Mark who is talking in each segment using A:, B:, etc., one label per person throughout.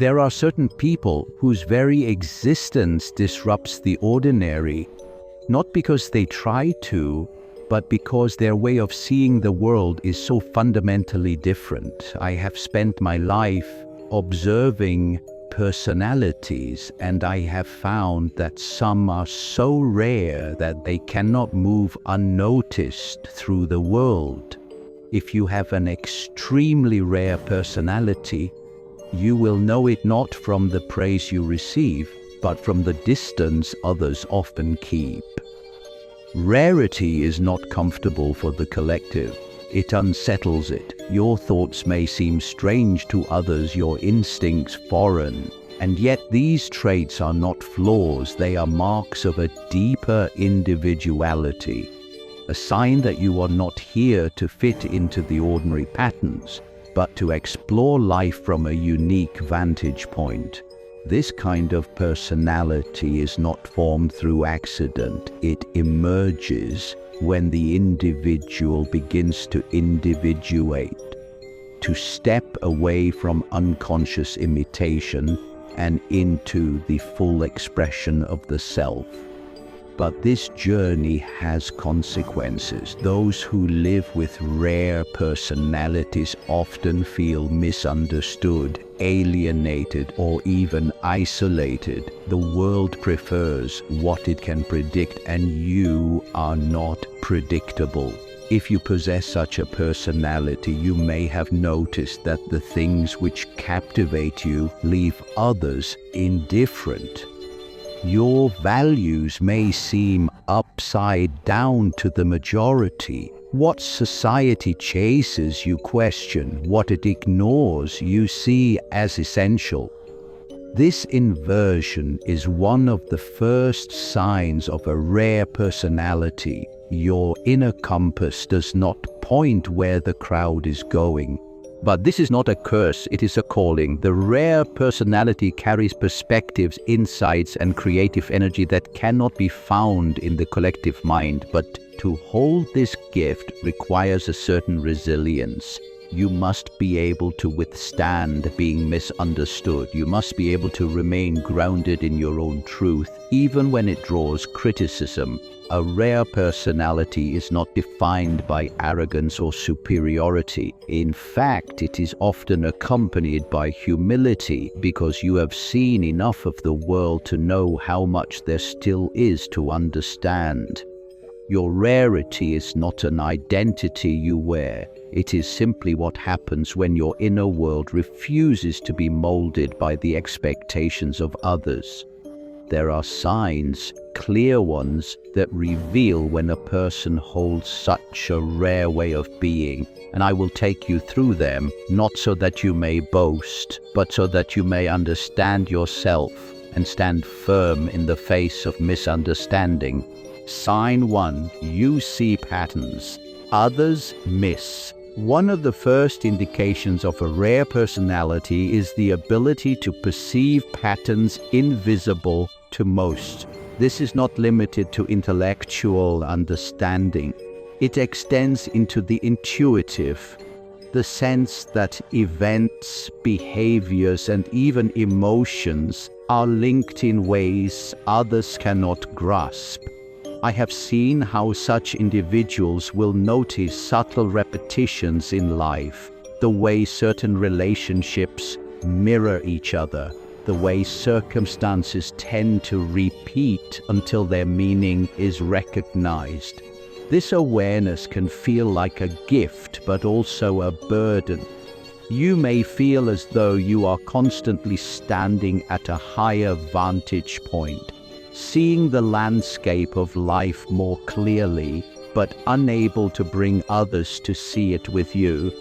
A: There are certain people whose very existence disrupts the ordinary, not because they try to, but because their way of seeing the world is so fundamentally different. I have spent my life observing personalities, and I have found that some are so rare that they cannot move unnoticed through the world. If you have an extremely rare personality, you will know it not from the praise you receive, but from the distance others often keep. Rarity is not comfortable for the collective. It unsettles it. Your thoughts may seem strange to others, your instincts foreign. And yet these traits are not flaws, they are marks of a deeper individuality. A sign that you are not here to fit into the ordinary patterns, but to explore life from a unique vantage point. This kind of personality is not formed through accident. It emerges when the individual begins to individuate, to step away from unconscious imitation and into the full expression of the self. But this journey has consequences. Those who live with rare personalities often feel misunderstood, alienated, or even isolated. The world prefers what it can predict, and you are not predictable. If you possess such a personality, you may have noticed that the things which captivate you leave others indifferent. Your values may seem upside down to the majority. What society chases, you question. What it ignores, you see as essential. This inversion is one of the first signs of a rare personality. Your inner compass does not point where the crowd is going. But this is not a curse, it is a calling. The rare personality carries perspectives, insights, and creative energy that cannot be found in the collective mind. But to hold this gift requires a certain resilience. You must be able to withstand being misunderstood. You must be able to remain grounded in your own truth, even when it draws criticism. A rare personality is not defined by arrogance or superiority. In fact, it is often accompanied by humility, because you have seen enough of the world to know how much there still is to understand. Your rarity is not an identity you wear. It is simply what happens when your inner world refuses to be molded by the expectations of others. There are signs, clear ones, that reveal when a person holds such a rare way of being, and I will take you through them, not so that you may boast, but so that you may understand yourself and stand firm in the face of misunderstanding. Sign 1. You see patterns. Others miss. One of the first indications of a rare personality is the ability to perceive patterns invisible to most. This is not limited to intellectual understanding. It extends into the intuitive, the sense that events, behaviors, and even emotions are linked in ways others cannot grasp. I have seen how such individuals will notice subtle repetitions in life, the way certain relationships mirror each other, the way circumstances tend to repeat until their meaning is recognized. This awareness can feel like a gift, but also a burden. You may feel as though you are constantly standing at a higher vantage point, seeing the landscape of life more clearly, but unable to bring others to see it with you.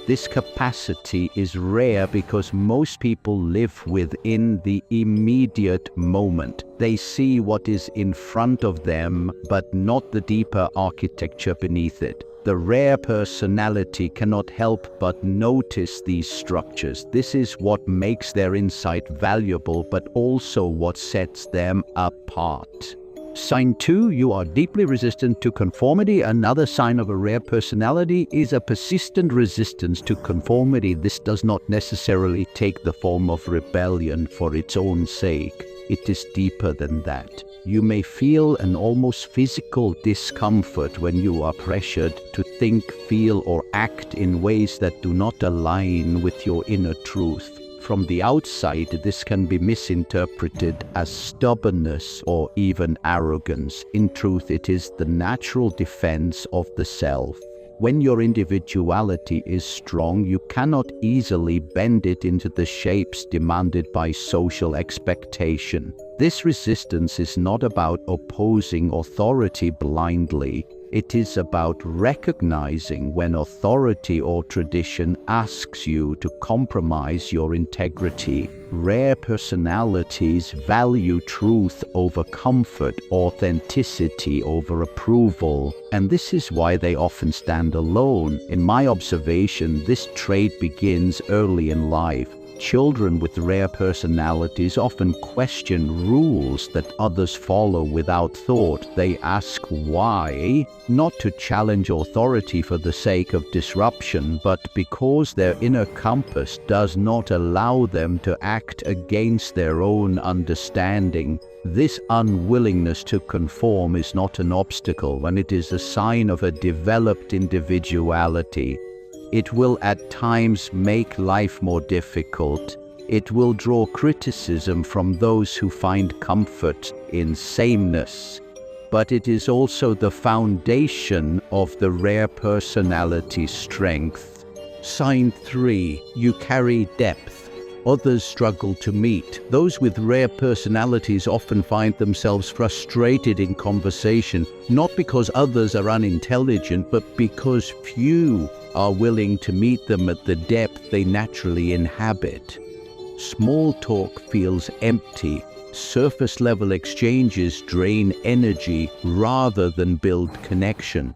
A: This capacity is rare because most people live within the immediate moment. They see what is in front of them, but not the deeper architecture beneath it. The rare personality cannot help but notice these structures. This is what makes their insight valuable, but also what sets them apart. Sign 2, you are deeply resistant to conformity. Another sign of a rare personality is a persistent resistance to conformity. This does not necessarily take the form of rebellion for its own sake. It is deeper than that. You may feel an almost physical discomfort when you are pressured to think, feel, or act in ways that do not align with your inner truth. From the outside, this can be misinterpreted as stubbornness or even arrogance. In truth, it is the natural defense of the self. When your individuality is strong, you cannot easily bend it into the shapes demanded by social expectation. This resistance is not about opposing authority blindly. It is about recognizing when authority or tradition asks you to compromise your integrity. Rare personalities value truth over comfort, authenticity over approval, and this is why they often stand alone. In my observation, this trait begins early in life. Children with rare personalities often question rules that others follow without thought. They ask why, not to challenge authority for the sake of disruption, but because their inner compass does not allow them to act against their own understanding. This unwillingness to conform is not an obstacle, and it is a sign of a developed individuality. It will at times make life more difficult. It will draw criticism from those who find comfort in sameness. But it is also the foundation of the rare personality strength. Sign 3, you carry depth. Others struggle to meet. Those with rare personalities often find themselves frustrated in conversation, not because others are unintelligent, but because few are willing to meet them at the depth they naturally inhabit. Small talk feels empty. Surface-level exchanges drain energy rather than build connection.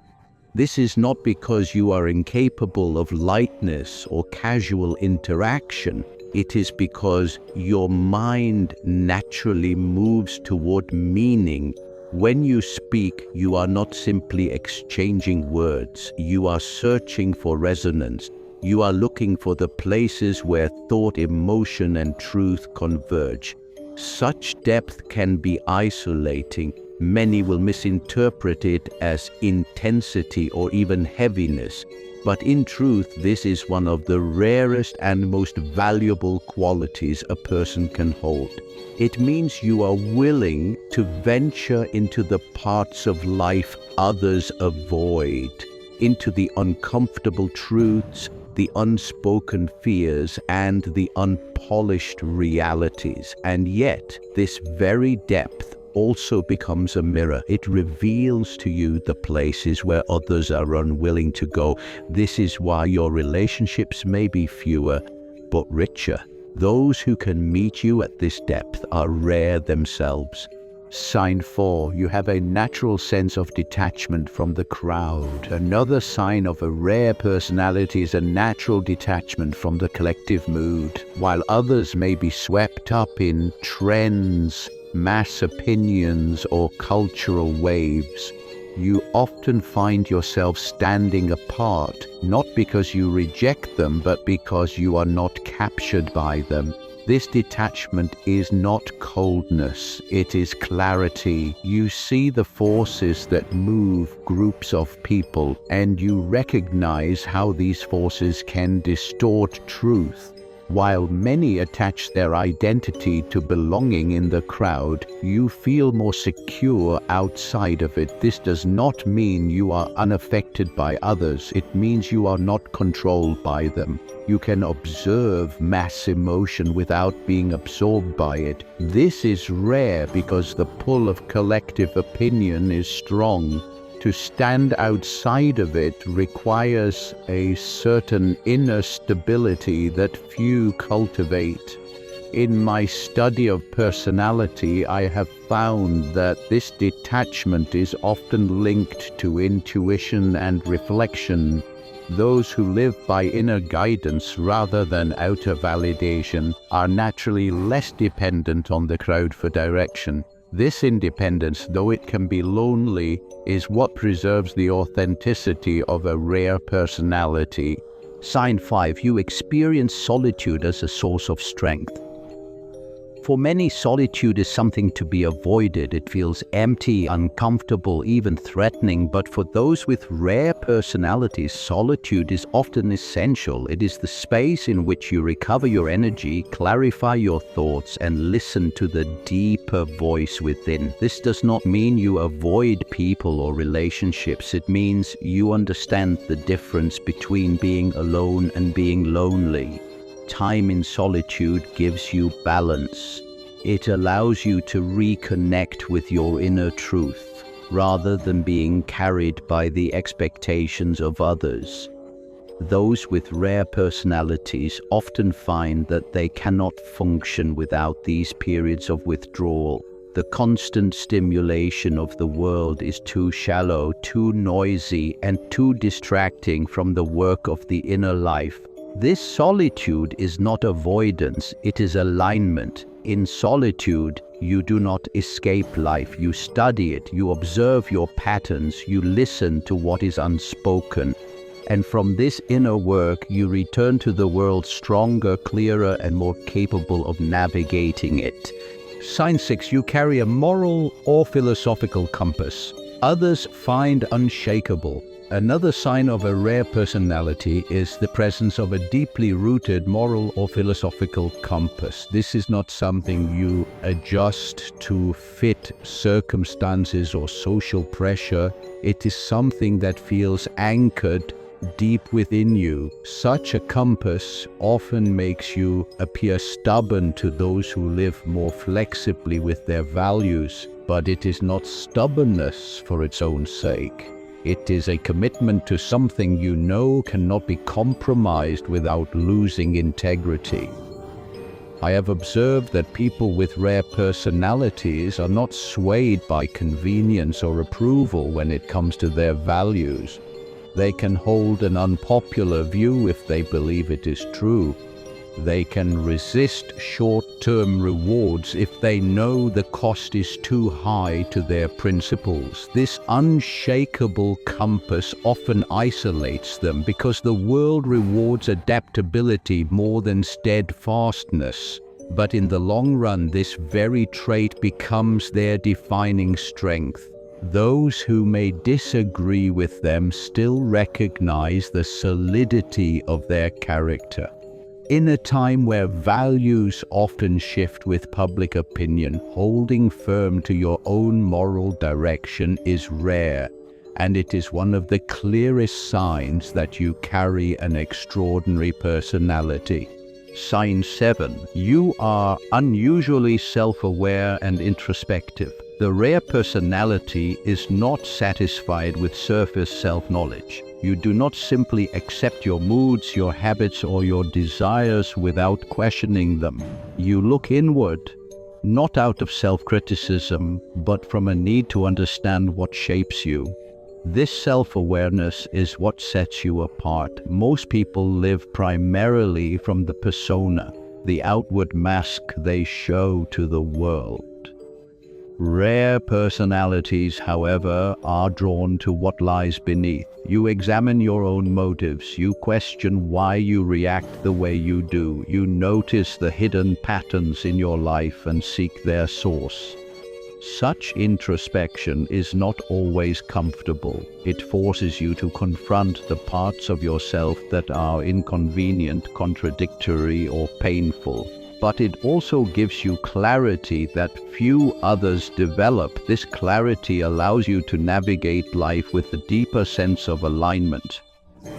A: This is not because you are incapable of lightness or casual interaction. It is because your mind naturally moves toward meaning. When you speak, you are not simply exchanging words. You are searching for resonance. You are looking for the places where thought, emotion, and truth converge. Such depth can be isolating. Many will misinterpret it as intensity or even heaviness. But in truth, this is one of the rarest and most valuable qualities a person can hold. It means you are willing to venture into the parts of life others avoid, into the uncomfortable truths, the unspoken fears, and the unpolished realities. And yet, this very depth also becomes a mirror. It reveals to you the places where others are unwilling to go. This is why your relationships may be fewer, but richer. Those who can meet you at this depth are rare themselves. Sign 4, you have a natural sense of detachment from the crowd. Another sign of a rare personality is a natural detachment from the collective mood. While others may be swept up in trends, mass opinions, or cultural waves, you often find yourself standing apart, not because you reject them, but because you are not captured by them. This detachment is not coldness, it is clarity. You see the forces that move groups of people, and you recognize how these forces can distort truth. While many attach their identity to belonging in the crowd, you feel more secure outside of it. This does not mean you are unaffected by others. It means you are not controlled by them. You can observe mass emotion without being absorbed by it. This is rare because the pull of collective opinion is strong. To stand outside of it requires a certain inner stability that few cultivate. In my study of personality, I have found that this detachment is often linked to intuition and reflection. Those who live by inner guidance rather than outer validation are naturally less dependent on the crowd for direction. This independence, though it can be lonely, is what preserves the authenticity of a rare personality. Sign 5. You experience solitude as a source of strength. For many, solitude is something to be avoided. It feels empty, uncomfortable, even threatening. But for those with rare personalities, solitude is often essential. It is the space in which you recover your energy, clarify your thoughts, and listen to the deeper voice within. This does not mean you avoid people or relationships. It means you understand the difference between being alone and being lonely. Time in solitude gives you balance. It allows you to reconnect with your inner truth, rather than being carried by the expectations of others. Those with rare personalities often find that they cannot function without these periods of withdrawal. The constant stimulation of the world is too shallow, too noisy, and too distracting from the work of the inner life. This solitude is not avoidance, it is alignment. In solitude, you do not escape life, you study it, you observe your patterns, you listen to what is unspoken. And from this inner work, you return to the world stronger, clearer, and more capable of navigating it. Sign 6. You carry a moral or philosophical compass. Others find unshakable. Another sign of a rare personality is the presence of a deeply rooted moral or philosophical compass. This is not something you adjust to fit circumstances or social pressure. It is something that feels anchored deep within you. Such a compass often makes you appear stubborn to those who live more flexibly with their values, but it is not stubbornness for its own sake. It is a commitment to something you know cannot be compromised without losing integrity. I have observed that people with rare personalities are not swayed by convenience or approval when it comes to their values. They can hold an unpopular view if they believe it is true. They can resist short-term rewards if they know the cost is too high to their principles. This unshakable compass often isolates them because the world rewards adaptability more than steadfastness. But in the long run, this very trait becomes their defining strength. Those who may disagree with them still recognize the solidity of their character. In a time where values often shift with public opinion, holding firm to your own moral direction is rare, and it is one of the clearest signs that you carry an extraordinary personality. Sign 7. You are unusually self-aware and introspective. The rare personality is not satisfied with surface self-knowledge. You do not simply accept your moods, your habits, or your desires without questioning them. You look inward, not out of self-criticism, but from a need to understand what shapes you. This self-awareness is what sets you apart. Most people live primarily from the persona, the outward mask they show to the world. Rare personalities, however, are drawn to what lies beneath. You examine your own motives. You question why you react the way you do. You notice the hidden patterns in your life and seek their source. Such introspection is not always comfortable. It forces you to confront the parts of yourself that are inconvenient, contradictory, or painful. But it also gives you clarity that few others develop. This clarity allows you to navigate life with a deeper sense of alignment,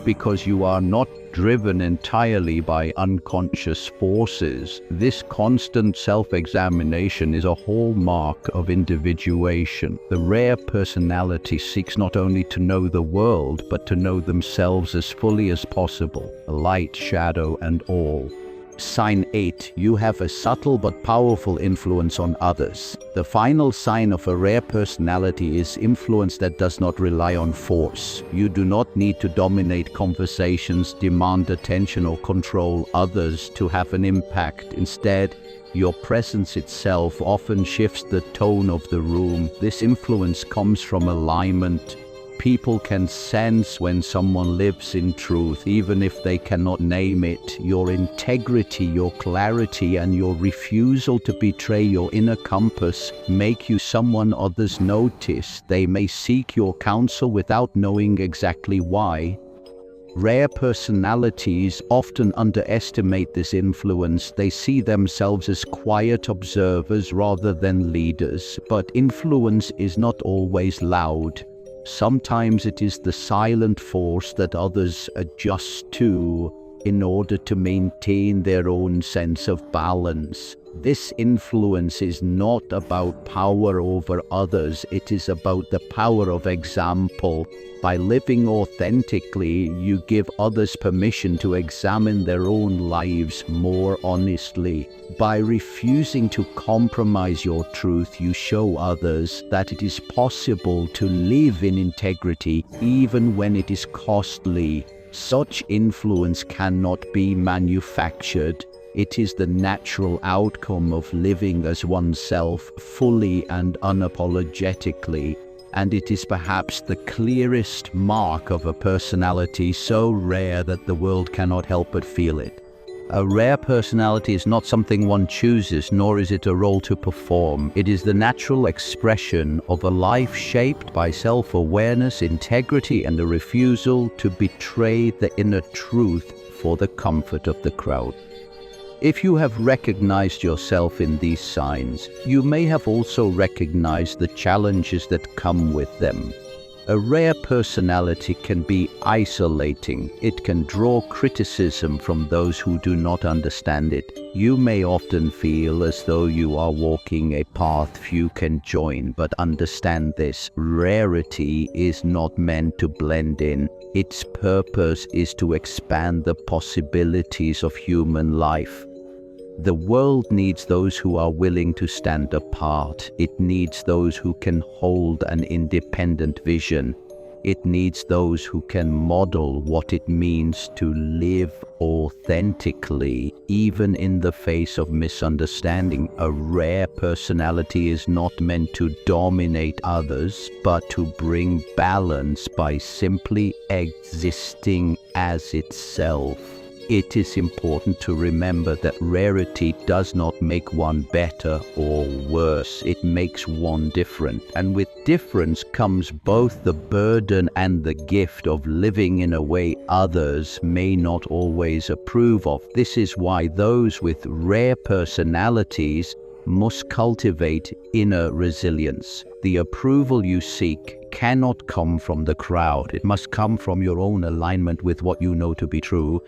A: because you are not driven entirely by unconscious forces. This constant self-examination is a hallmark of individuation. The rare personality seeks not only to know the world, but to know themselves as fully as possible, light, shadow, and all. Sign 8. You have a subtle but powerful influence on others. The final sign of a rare personality is influence that does not rely on force. You do not need to dominate conversations, demand attention, or control others to have an impact. Instead, Your presence itself often shifts the tone of the room. This influence comes from alignment. People can sense when someone lives in truth, even if they cannot name it. Your integrity, your clarity, and your refusal to betray your inner compass make you someone others notice. They may seek your counsel without knowing exactly why. Rare personalities often underestimate this influence. They see themselves as quiet observers rather than leaders. But influence is not always loud. Sometimes it is the silent force that others adjust to in order to maintain their own sense of balance. This influence is not about power over others, it is about the power of example. By living authentically, you give others permission to examine their own lives more honestly. By refusing to compromise your truth, you show others that it is possible to live in integrity even when it is costly. Such influence cannot be manufactured. It is the natural outcome of living as oneself fully and unapologetically, and it is perhaps the clearest mark of a personality so rare that the world cannot help but feel it. A rare personality is not something one chooses, nor is it a role to perform. It is the natural expression of a life shaped by self-awareness, integrity, and a refusal to betray the inner truth for the comfort of the crowd. If you have recognized yourself in these signs, you may have also recognized the challenges that come with them. A rare personality can be isolating. It can draw criticism from those who do not understand it. You may often feel as though you are walking a path few can join, but understand this: rarity is not meant to blend in. Its purpose is to expand the possibilities of human life. The world needs those who are willing to stand apart. It needs those who can hold an independent vision. It needs those who can model what it means to live authentically, even in the face of misunderstanding. A rare personality is not meant to dominate others, but to bring balance by simply existing as itself. It is important to remember that rarity does not make one better or worse. It makes one different. And with difference comes both the burden and the gift of living in a way others may not always approve of. This is why those with rare personalities must cultivate inner resilience. The approval you seek cannot come from the crowd. It must come from your own alignment with what you know to be true.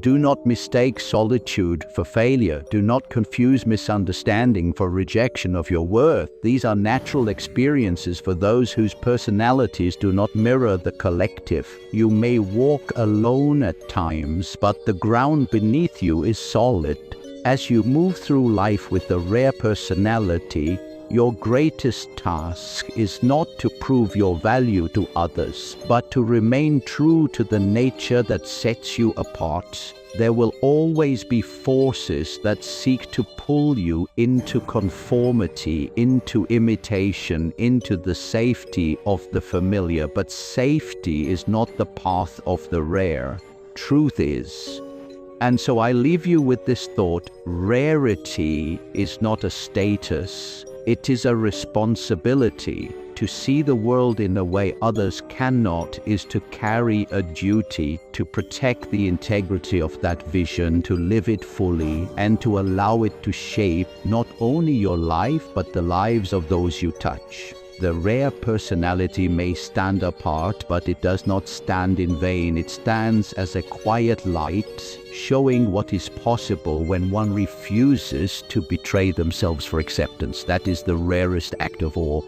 A: Do not mistake solitude for failure. Do not confuse misunderstanding for rejection of your worth. These are natural experiences for those whose personalities do not mirror the collective. You may walk alone at times, but the ground beneath you is solid. As you move through life with a rare personality, your greatest task is not to prove your value to others, but to remain true to the nature that sets you apart. There will always be forces that seek to pull you into conformity, into imitation, into the safety of the familiar. But safety is not the path of the rare. Truth is. And so I leave you with this thought: rarity is not a status. It is a responsibility. To see the world in a way others cannot is to carry a duty to protect the integrity of that vision, to live it fully, and to allow it to shape not only your life but the lives of those you touch. The rare personality may stand apart, but it does not stand in vain. It stands as a quiet light, showing what is possible when one refuses to betray themselves for acceptance. That is the rarest act of all.